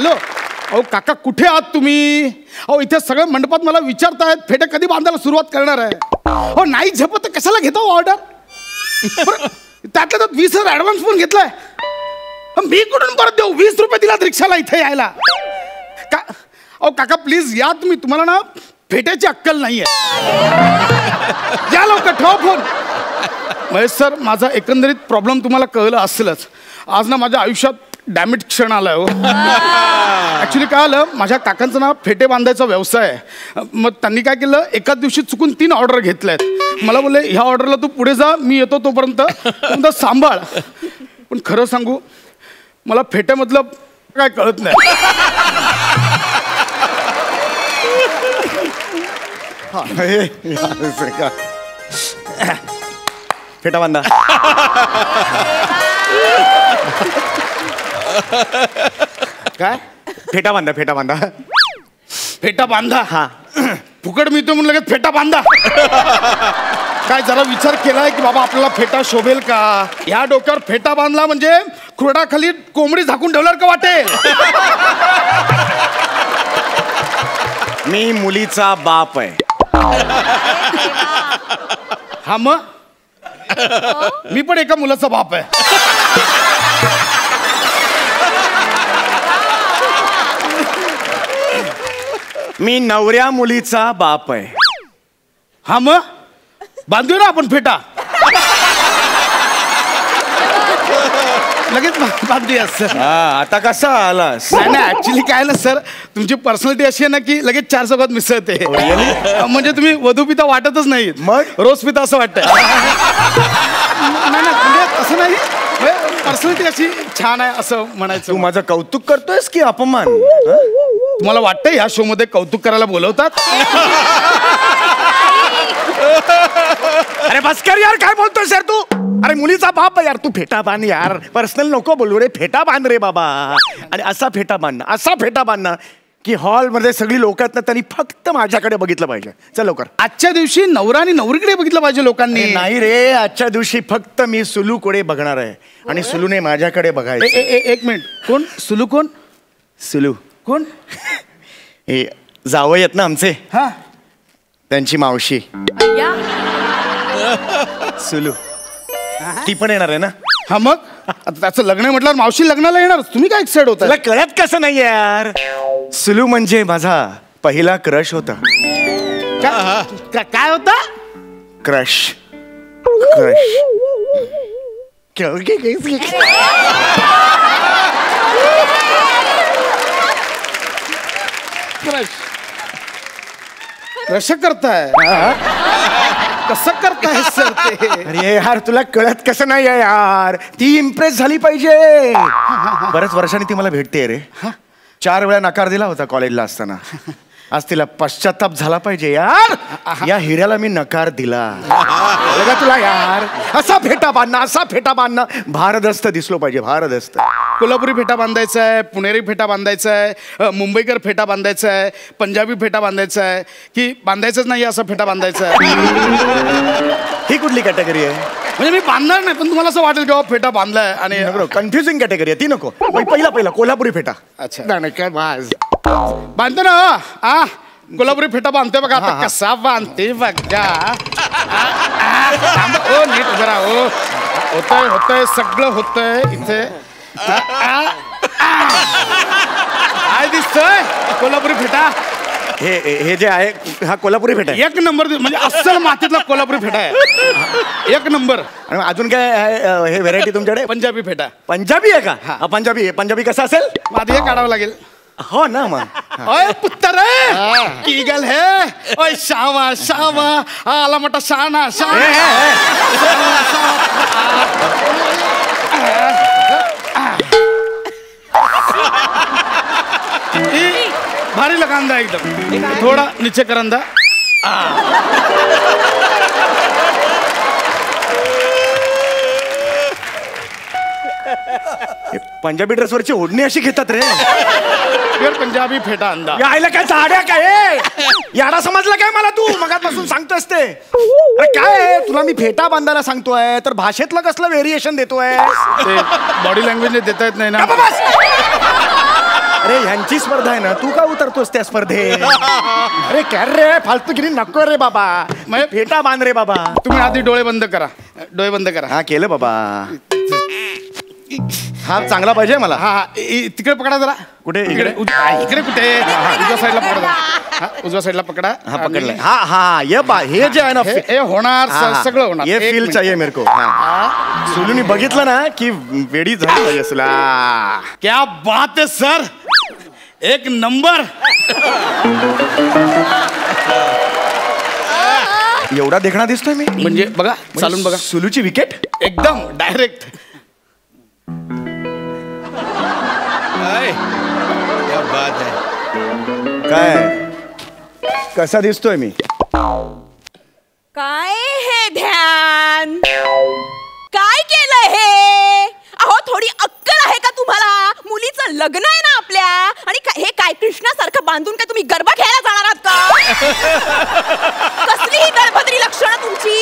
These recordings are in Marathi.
हॅलो अहो काका कुठे आहात तुम्ही? अहो इथे सगळे मंडपात मला विचारतायत फेटे कधी बांधायला सुरुवात करणार आहे. हो नाही झेपत तर कशाला घेतो ऑर्डर? त्यातल्या त्यात 20,000 ऍडव्हान्स पण घेतलाय. मी कुठून परत देऊ? 20 रुपये दिलात रिक्षाला इथे यायला. अहो काका प्लीज या तुम्ही. तुम्हाला ना फेट्याची अक्कल नाहीये. या लवकर ठेवा फोन. महेश सर माझा एकंदरीत प्रॉब्लेम तुम्हाला कळलं असेलच. आज ना माझ्या आयुष्यात डॅमेज क्षण आलाय हो. ॲक्च्युली काय आलं माझ्या काकांचं ना फेटे बांधायचा व्यवसाय आहे. मग त्यांनी काय केलं एकाच दिवशी चुकून 3 ऑर्डर घेतल्यात. मला बोलले ह्या ऑर्डरला तू पुढे जा मी येतो तोपर्यंत तुमचा सांभाळ. पण खरं सांगू मला फेट्यामधलं काय कळत नाही. फेटा बांधा. काय फेटा बांधा फेटा बांधा फेटा बांधा. हा फुकट मिळतो म्हणून लगेच फेटा बांधा. काय जरा विचार केलाय की बाबा आपल्याला फेटा शोभेल का? ह्या डोक्यावर फेटा बांधला म्हणजे खुरडाखाली कोंबडी झाकून ठेवल्यावर का वाटेल? मी मुलीचा बाप आहे. हा मग मी पण एका मुलाचा बाप आहे. मी नवऱ्या मुलीचा बाप आहे. हा मग बांधूया ना आपण फेटा. लगेच बांधूया सर. आता कसा आलास? नाही ऍक्च्युली काय ना सर तुमची पर्सनॅलिटी अशी आहे ना की लगेच 4 चौघात मिसळते. म्हणजे तुम्ही वधू पिता वाटतच नाही मग रोज पिता असं वाटतं. नाही म्हणजे असं नाही पर्सनॅलिटी अशी छान आहे असं म्हणायचं. तू माझं कौतुक करतोयस की अपमान? तुम्हाला वाटतं ह्या शो मध्ये कौतुक करायला बोलवतात? अरे बस कर यार काय बोलतोयस यार तू? अरे मुलीचा बाप आहे यार. तू फेटा बांध यार. पर्सनल नको बोलू रे. फेटा बांध रे बाबा. आणि असा फेटा बांधणं असा फेटा बांधणं की हॉलमध्ये सगळी लोक आहेत ना त्यांनी फक्त माझ्याकडे बघितलं पाहिजे. चल लवकर. आजच्या दिवशी नवरा आणि नवरीकडे बघितलं पाहिजे लोकांनी. नाही रे आजच्या दिवशी फक्त मी सुलूकडे बघणार आहे आणि सुलूने माझ्याकडे बघायचं. एक मिनिट कोण सुलू? कोण सुलू? कोण? हे जावई आहेत ना आमचे. हा त्यांची मावशी सुलू. ती पण येणार आहे ना? हा मग आता त्याचं लग्न आहे म्हटलं मावशी लग्नाला येणार. तुम्ही काय एक्साइड होता? तुला कळत कसं नाही यार? सुलू म्हणजे माझा पहिला क्रश होता. काय होता? Crush crush. कसं करताय? कसं करताय सर ते? अरे यार तुला कळत कसं नाही आहे यार? ती इम्प्रेस झाली पाहिजे. बऱ्याच वर्षांनी ती मला भेटते रे. 4 वेळा नकार दिला होता कॉलेजला असताना. आज तिला पश्चाताप झाला पाहिजे यार. या हिऱ्याला मी नकार दिला का तुला यार? असा फेटा बांधणं असा फेटा बांधणं भारदस्त दिसलो पाहिजे. भारदस्त. कोल्हापुरी फेटा बांधायचा आहे, पुणेरी फेटा बांधायचा आहे, मुंबईकर फेटा बांधायचा आहे, पंजाबी फेटा बांधायचा आहे की बांधायचंच नाही असा फेटा बांधायचा आहे? ही कुठली कॅटेगरी आहे? म्हणजे मी बांधणार नाही पण तुम्हाला असं वाटेल की फेटा बांधलाय आणि कन्फ्युजिंग कॅटेगरी आहे ती नको. पहिला कोल्हापुरी फेटा. अच्छा नाही काय बाज बांधतो ना. कोल्हापुरी फेटा बांधतोय बघा आता कसा बांधते बघा. ओ नीट जरा हो. होतंय होतंय सगळं होतंय इथे. काय दिसतोय कोल्हापुरी फेटा? हे जे आहे हा कोल्हापुरी फेटा आहे. 1 नंबर म्हणजे अस्सल मातीतला कोल्हापुरी फेटा आहे. 1 नंबर. आणि अजून काय हे व्हेरायटी तुमच्याकडे? पंजाबी फेटा. पंजाबी आहे का? हा पंजाबी आहे. पंजाबी कसा असेल? आधी हे काढावं लागेल. हो ना मग. ओए पुत्र ईगल है. ओए शावा शावा आला मोठा शाना शाना. भारी लगा अंदा एकदम. थोड़ा नीचे कर अंदा. पंजाबी ड्रेसवरची ओढणी अशी घेतात रे. पंजाबी फेटा अंदा. यायला काय झाड्या काय याडा समजला काय मला? तू मगापासून सांगतोस ते. अरे काय तुला मी फेटा बांधायला सांगतोय तर भाषेतलं कसलं व्हेरिएशन देतोय? बॉडी लँग्वेज देता येत नाही ना. अरे ह्यांची स्पर्धा आहे ना, तू का उतरतोस त्या स्पर्धेत? अरे काय रे, फालतूगिरी नको रे बाबा. फेटा बांध रे बाबा. तुम्ही आधी डोळे बंद करा. डोळे बंद करा. हा केलं बाबा. हा चांगला पाहिजे मला. हा तिकडे पकडा जरा. कुठे? इकडे इकडे कुठे? उजव्या साईडला पकडा. उजव्या साईडला पकडा. हा पकडलं. हा हा ये बा, हे जे आहे ना हे होणार, सगळं होणार. ये फील चाहिए मेरे को. सुलूनी बघितलं ना की वेडी झाली असला. क्या बात है सर, एक नंबर. एवढा देखणा दिसतोय मी. म्हणजे बघा, चालून बघा. सुलूची विकेट एकदम डायरेक्ट. क्या बात है. काय कसा दिसतोय मी? काय हे ध्यान, काय केलं हे? अहो थोडी अक्कल आहे का तुम्हाला? मुलीचं लग्न आहे ना आपल्या, आणि हे काय कृष्णासारखं बांधून काय तुम्ही गरबा खेळायला जाणार आहात का? कसली ही गळभद्री लक्षणं तुमची?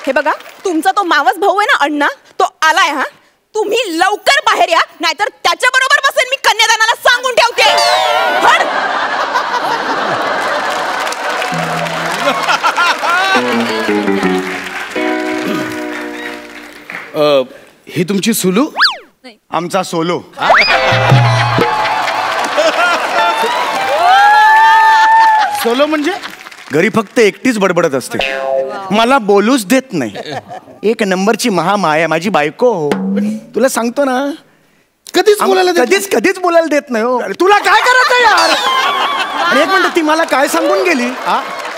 हे बघा, तुमचा तो मावस भाऊ आहे ना अण्णा, तो आलाय. हा तुम्ही लवकर बाहेर या, नाहीतर त्याच्या बरोबर बसेल मी कन्यादानाला सांगून ठेवते. ही तुमची सुलू? आमचा सोलो. सोलो म्हणजे? घरी फक्त एकटीच बडबडत असते, मला बोलूच देत नाही. एक नंबरची महामाया माझी बायको. तुला सांगतो ना, कधीच बोलायला देत कधीच कधीच बोलायला देत नाही. हो तुला काय करायचं यार? आणि एक मिनिट, ती मला काय सांगून गेली?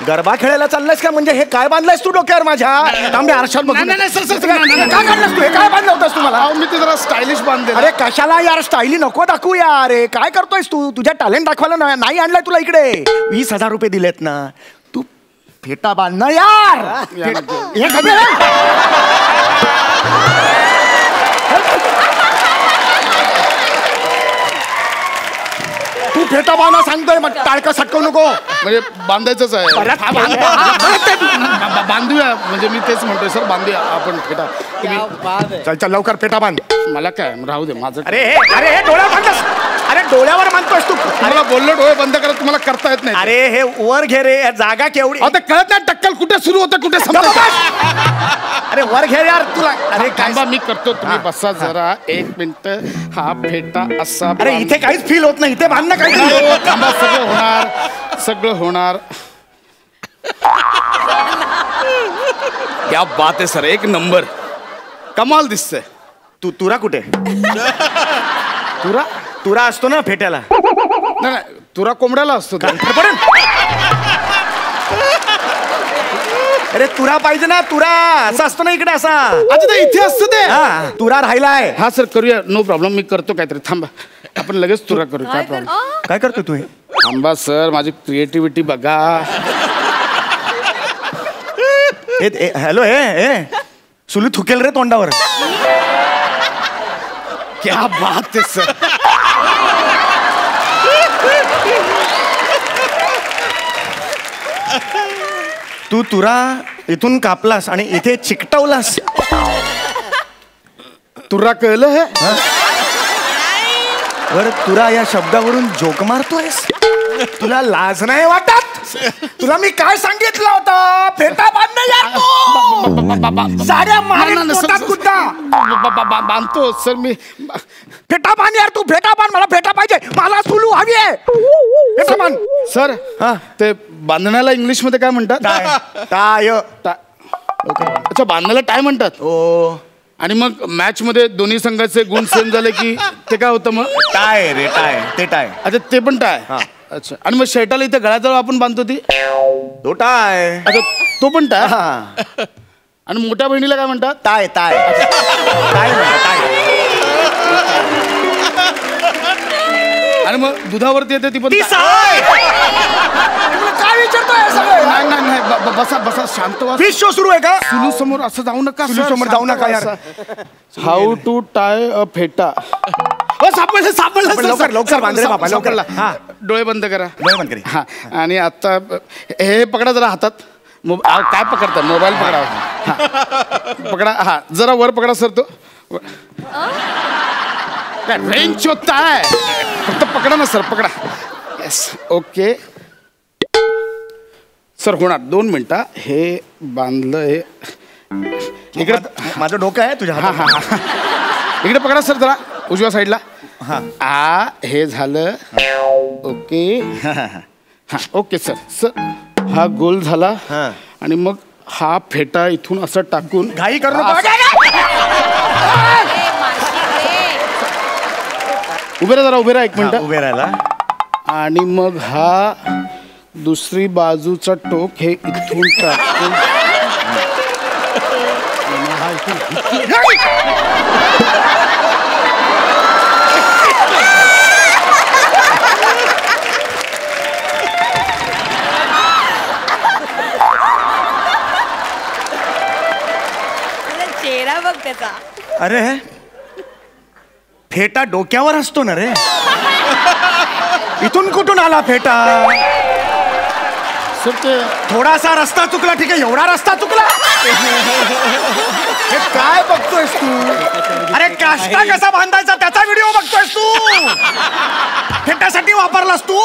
गरबा खेळायला चाललायस का? म्हणजे हे काय बांधलायस तू डोक्यावर माझ्या? तांबे आरशात बघून. नाही सर, काय काढलास तू? हे काय बांधलं होतास तुम्हाला? मी ते जरा स्टायलिश बांधले. अरे कशाला यार, स्टाईली नको दाखवू यार. काय करतोयस तू? तुझ्या टॅलेंट दाखवायला नाही आणलाय तुला इकडे. 20,000 रुपये दिलेत ना, तू फेटा बांध ना यार. हे तू फेटा बांधा सांगतोय, मग टाळका सटकवू नको. म्हणजे बांधायचंच आहे. बांधूया, म्हणजे मी तेच म्हणतोय सर, बांधूया आपण फेटा. चल चल लवकर फेटा बांध. मला काय, राहू दे माझं. अरे हे डोळ्यावर बांधतोस. अरे डोळ्यावर बांधतोस तू. मला बोललो डोळे बंद करा, तुम्हाला करता येत नाही. अरे हे वर घे रे, जागा केवढी. आता कळत नाही टक्कल कुठे सुरू होतं कुठे संपतं. अरे वर घे यार तुला. अरे थांबा, मी करतो, तुम्ही बसा जरा 1 मिनिट. हा फेटा असा. अरे इथे काहीच फील होत नाही, इथे बांधणं काही. थांबा, सगळं होणार, सगळं होणार. क्या बात आहे सर, एक नंबर, कमाल दिसतंय. तुरा कुठे? तुरा असतो ना फेट्याला. नाही तुरा कोंबड्याला असतो. अरे तुरा पाहिजे ना, तुरा असा असतो ना इकडे असा. अच्छा ते इथे असतं ते. तुरा राहिलाय. हा सर करूया, नो प्रॉब्लेम. मी करतो काहीतरी. थांबा, आपण लगेच तुरा करू. काय प्रॉब्लेम? काय करतो तू हे? थांबा सर, माझी क्रिएटिव्हिटी बघा. हॅलो, हे सुलू थुकेल रे तोंडावर. क्या बात आहे सर. तू तुरा इथून कापलास आणि इथे चिकटवलास. तुरा कळलं हे? बर, तुरा या शब्दावरून जोक मारतोयस? तुला लाज नाही वाटत? तुला मी काय सांगितलं होतं? फेटा बांधणं यार तू. साड्या मारीन पोटात कुठं. बांधतो सर मी. फेटा बांध यार तू, फेटा बांध. मला फेटा पाहिजे, मला सुलू हवी आहे. फेटा बांध सर. हा ते बांधण्याला इंग्लिश मध्ये काय म्हणतात? टाय. अच्छा, बांधण्याला टाय म्हणतात. ओ. आणि मग मॅच मध्ये दोन्ही संघाचे गुण सेम झाले की ते काय होतं मग? टाय रे, टाय. ते टाय. अच्छा, ते पण टाय. अच्छा, आणि मग शर्टाला इथे गळ्याजवळ आपण बांधतो ती? तो टाय. अच्छा, तो पण टाय. आणि मोठ्या बहिणीला काय म्हणतात? टाय. टाय. टाय. आणि मग दुधावरती येते ती पण काय विचारतोय सगळं? नाही, बसा बसा, शांत व्हा. फिश शो सुरू आहे का? सुलू समोर असं जाऊ नका. सुलू समोर जाऊ नका यार. हाऊ टू टाय अ फेटा. सापडलं. लवकर बांध रे बाबा, लवकर. डोळे बंद करा. डोळे बंद करी. हा, आणि आता हे पकडा जरा हातात. काय पकडता? मोबाईल पकडा. पकडा. हा, जरा वर पकडा सर. तो रेंज होता है. फक्त पकडा ना सर, पकडा. Yes, okay sir. होणार 2 मिनिटं. हे बांधलं. हे इकडे माझं डोकं आहे तुझ्या हा हातात. हा हा. इकडे पकडा सर जरा, उजव्या साईडला. हा हे झालं. ओके हा ओके सर. सर हा गोल झाला आणि मग हा फेटा इथून असं टाकून. घाई करू नको. उभे राहा जरा, उभे राहा 1 मिनिट. उभे राहिला. आणि मग हा दुसरी बाजूचा टोक हे इथून टाकून. चेहरा बघ त्याचा. अरे फेटा डोक्यावर असतो ना रे. इथून कुठून आला फेटा? सर ते थोडासा रस्ता चुकला, ठीक आहे. एवढा रस्ता चुकला? हे काय बघतोयस तू? अरे काष्टा कसा बांधायचा त्याचा व्हिडिओ बघतोयस तू? फेटासाठी वापरलास तू?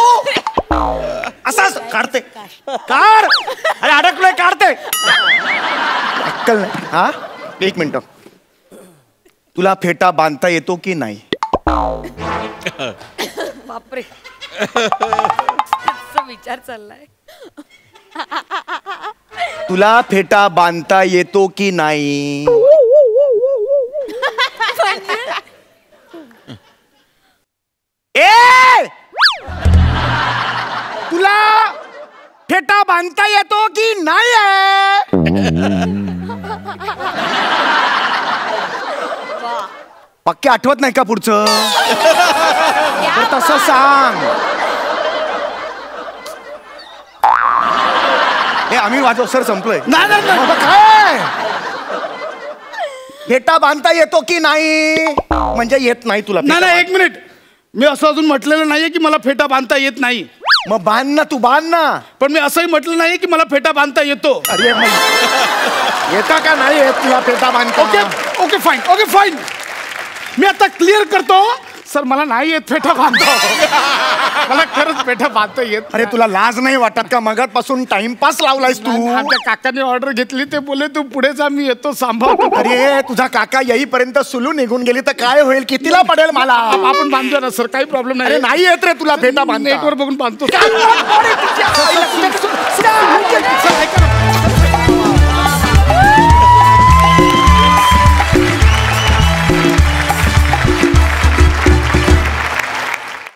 असाच काढते. काढ. अरे अडकलोय, काढते. अक्कल नाही. हा 1 मिनिट. तुला फेटा बांधता येतो की नाही? बापरे. विचार चाललाय. तुला फेटा बांधता येतो की नाही? ए तुला फेटा बांधता येतो की नाही? पक्के आठवत नाही का पुढचं? तर तसं सांग. हे आम्ही वाजव सर, संपलोय. नाही नाही नाही. काय फेटा बांधता येतो की नाही? म्हणजे येत नाही तुला? नाही नाही 1 मिनिट. मी असं अजून म्हटलेलं नाहीये की मला फेटा बांधता येत नाही. मग बांध ना, तू बांध ना. पण मी असंही म्हटलं नाही की मला फेटा बांधता येतो. अरे येता का नाही येत तुला फेटा बांधता? Okay okay fine, okay fine. मी आता क्लिअर करतो सर, मला नाही येत फेटा बांधतो. मला खरंच फेटा बांधता येत. अरे तुला लाज नाही वाटत का? मगातपासून टाइमपास लावलायस तू. आमच्या काकाने ऑर्डर घेतली, ते बोले तू पुढे जा, मी येतो सांभाळतो. अरे तुझा काका येईपर्यंत सुलू निघून गेली तर काय होईल? कितीला पडेल मला? आपण बांधतो ना सर, काही प्रॉब्लेम अरे नाही. नाही येत रे तुला फेटा बांधता. नेटवर बघून बांधतो. काय? सर ऐका ना.